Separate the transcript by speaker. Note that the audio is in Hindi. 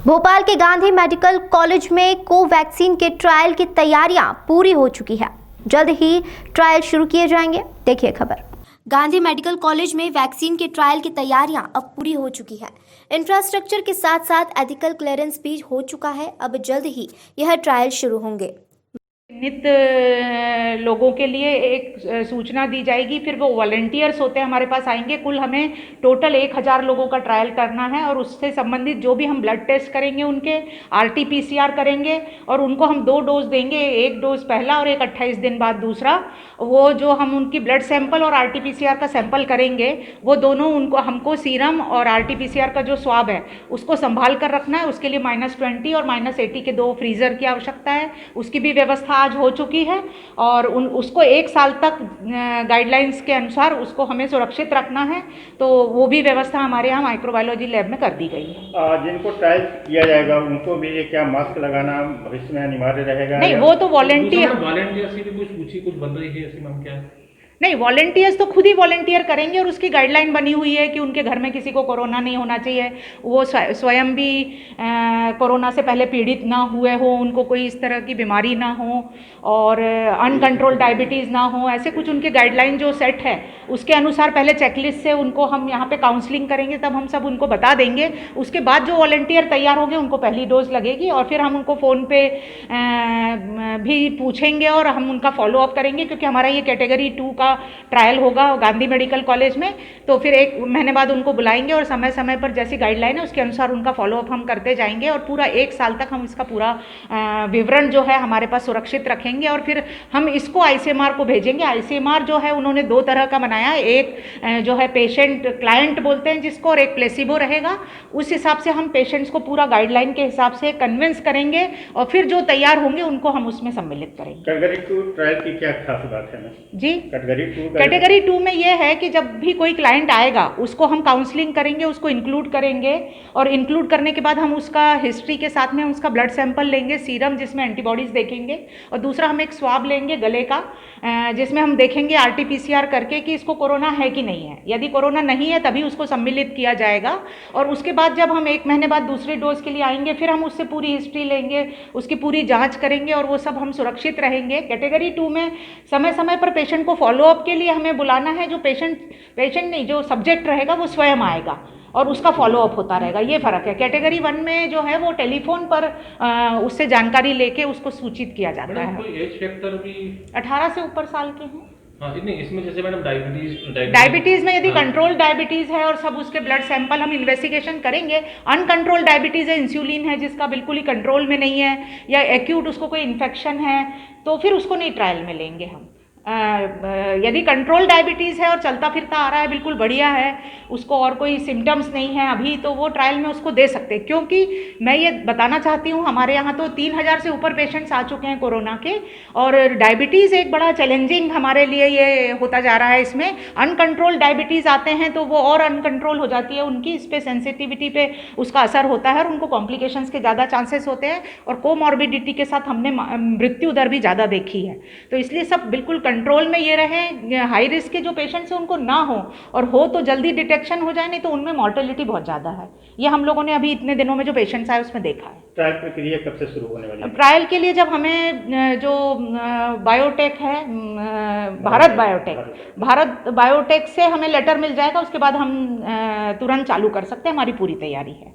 Speaker 1: भोपाल के गांधी मेडिकल कॉलेज में कोवैक्सीन के ट्रायल की तैयारियां पूरी हो चुकी है। जल्द ही ट्रायल शुरू किए जाएंगे। देखिए खबर। गांधी मेडिकल कॉलेज में वैक्सीन के ट्रायल की तैयारियां अब पूरी हो चुकी है। इंफ्रास्ट्रक्चर के साथ साथ एथिकल क्लियरेंस भी हो चुका है। अब जल्द ही यह ट्रायल शुरू होंगे।
Speaker 2: नित लोगों के लिए एक सूचना दी जाएगी, फिर वो वॉलंटियर्स होते हैं हमारे पास आएंगे। कुल हमें टोटल 1000 लोगों का ट्रायल करना है और उससे संबंधित जो भी हम ब्लड टेस्ट करेंगे, उनके RT-PCR करेंगे और उनको हम 2 डोज देंगे, एक डोज पहला और एक 28 दिन बाद दूसरा। वो जो हम उनकी ब्लड सैंपल और RT-PCR का सैंपल करेंगे, वो दोनों उनको हमको सीरम और RT-PCR का जो स्वाब है उसको संभाल कर रखना है। उसके लिए -20 और -80 के 2 फ्रीज़र की आवश्यकता है। उसकी भी व्यवस्था आज हो चुकी है और उसको 1 साल तक गाइडलाइंस के अनुसार उसको हमें सुरक्षित रखना है। तो वो भी व्यवस्था हमारे यहाँ माइक्रोबायोलॉजी लैब में कर दी गई है।
Speaker 3: जिनको ट्रायल किया जाएगा उनको भी क्या मास्क लगाना भविष्य में अनिवार्य रहेगा?
Speaker 2: नहीं, वो तो वॉलंटियर
Speaker 3: से भी कुछ पूछी, कुछ बन रही है ऐसी मांग क्या है?
Speaker 2: नहीं, वॉलंटियर्स तो खुद ही वॉलंटियर करेंगे और उसकी गाइडलाइन बनी हुई है कि उनके घर में किसी को कोरोना नहीं होना चाहिए। वो स्वयं भी कोरोना से पहले पीड़ित ना हुए हो, उनको कोई इस तरह की बीमारी ना हो और अनकंट्रोल डायबिटीज़ ना हो। ऐसे कुछ उनके गाइडलाइन जो सेट है उसके अनुसार पहले चेकलिस्ट से उनको हम यहाँ पे काउंसलिंग करेंगे, तब हम सब उनको बता देंगे। उसके बाद जो वॉलंटियर तैयार होंगे उनको पहली डोज लगेगी और फिर हम उनको फ़ोन पे भी पूछेंगे और हम उनका फॉलोअप करेंगे, क्योंकि हमारा ये कैटेगरी 2 का ट्रायल होगा गांधी मेडिकल कॉलेज में। तो फिर 1 महीने बाद उनको बुलाएंगे और समय समय पर जैसी गाइडलाइन है उसके अनुसार उनका फॉलोअप हम करते जाएंगे और पूरा 1 साल तक हम इसका पूरा विवरण जो है हमारे पास सुरक्षित रखेंगे और फिर हम इसको ICMR को भेजेंगे। ICMR जो है उन्होंने 2 तरह का बनाया है, एक जो है पेशेंट क्लाइंट बोलते हैं जिसको, और एक प्लेसिबो रहेगा। उस हिसाब से हम पेशेंट्स को पूरा गाइडलाइन के हिसाब से कन्विंस करेंगे और फिर जो तैयार होंगे उनको हम उसमें सम्मिलित करेंगे।
Speaker 3: कैटेगरी 2 ट्रायल की क्या खास बात है
Speaker 2: जी?
Speaker 3: कैटेगरी
Speaker 2: 2 में ये है कि जब भी कोई क्लाइंट आएगा उसको हम काउंसलिंग करेंगे, उसको इंक्लूड करेंगे और इंक्लूड करने के बाद हम उसका हिस्ट्री के साथ में उसका ब्लड सैंपल लेंगे, सीरम जिसमें एंटीबॉडीज़ देखेंगे, और दूसरा हम एक स्वाब लेंगे गले का जिसमें हम देखेंगे RT-PCR करके कि इसको कोरोना है कि नहीं है। यदि कोरोना नहीं है तभी उसको सम्मिलित किया जाएगा और उसके बाद जब हम 1 महीने बाद दूसरी डोज के लिए आएंगे फिर हम उससे पूरी हिस्ट्री लेंगे, उसकी पूरी जाँच करेंगे और वो सब हम सुरक्षित रहेंगे। कैटेगरी 2 में समय समय पर पेशेंट को फॉलोअप के लिए हमें बुलाना है। जो पेशेंट नहीं, जो सब्जेक्ट रहेगा वो स्वयं आएगा और उसका फॉलोअप होता रहेगा। ये फ़र्क है। कैटेगरी 1 में जो है वो टेलीफोन पर उससे जानकारी लेके उसको सूचित किया जाता है।
Speaker 3: कोई एज फैक्टर भी
Speaker 2: 18 से ऊपर साल के हैं।
Speaker 3: हाँ, नहीं इसमें जैसे मैडम
Speaker 2: डायबिटीज़ में यदि कंट्रोल डायबिटीज़ है और सब उसके ब्लड सैंपल हम इन्वेस्टिगेशन करेंगे। अनकंट्रोल डायबिटीज़ है, इंसुलिन है जिसका बिल्कुल ही कंट्रोल में नहीं है, या एक्यूट उसको कोई इन्फेक्शन है, तो फिर उसको नहीं ट्रायल में लेंगे हम। यदि कंट्रोल डायबिटीज़ है और चलता फिरता आ रहा है, बिल्कुल बढ़िया है, उसको और कोई सिम्टम्स नहीं है अभी, तो वो ट्रायल में उसको दे सकते हैं। क्योंकि मैं ये बताना चाहती हूँ हमारे यहाँ तो 3000 से ऊपर पेशेंट्स आ चुके हैं कोरोना के, और डायबिटीज़ एक बड़ा चैलेंजिंग हमारे लिए ये होता जा रहा है। इसमें अनकंट्रोल डायबिटीज़ आते हैं तो वो और अनकंट्रोल हो जाती है उनकी, इस पर सेंसिटिविटी पे उसका असर होता है और उनको कॉम्प्लिकेशंस के ज़्यादा चांसेस होते हैं और कोमॉर्बिडिटी के साथ हमने मृत्यु दर भी ज़्यादा देखी है। तो इसलिए सब बिल्कुल कंट्रोल में ये रहे। हाई रिस्क के जो पेशेंट्स हैं उनको ना हो तो जल्दी डिटेक्शन हो जाए, नहीं तो उनमें मॉर्टेलिटी बहुत ज़्यादा है। ये हम लोगों ने अभी इतने दिनों में जो पेशेंट्स आए उसमें देखा है।
Speaker 3: ट्रायल प्रक्रिया कब से शुरू होने वाली है?
Speaker 2: ट्रायल के लिए जब हमें जो बायोटेक है, भारत बायोटेक से हमें लेटर मिल जाएगा, उसके बाद हम तुरंत चालू कर सकते हैं। हमारी पूरी तैयारी है।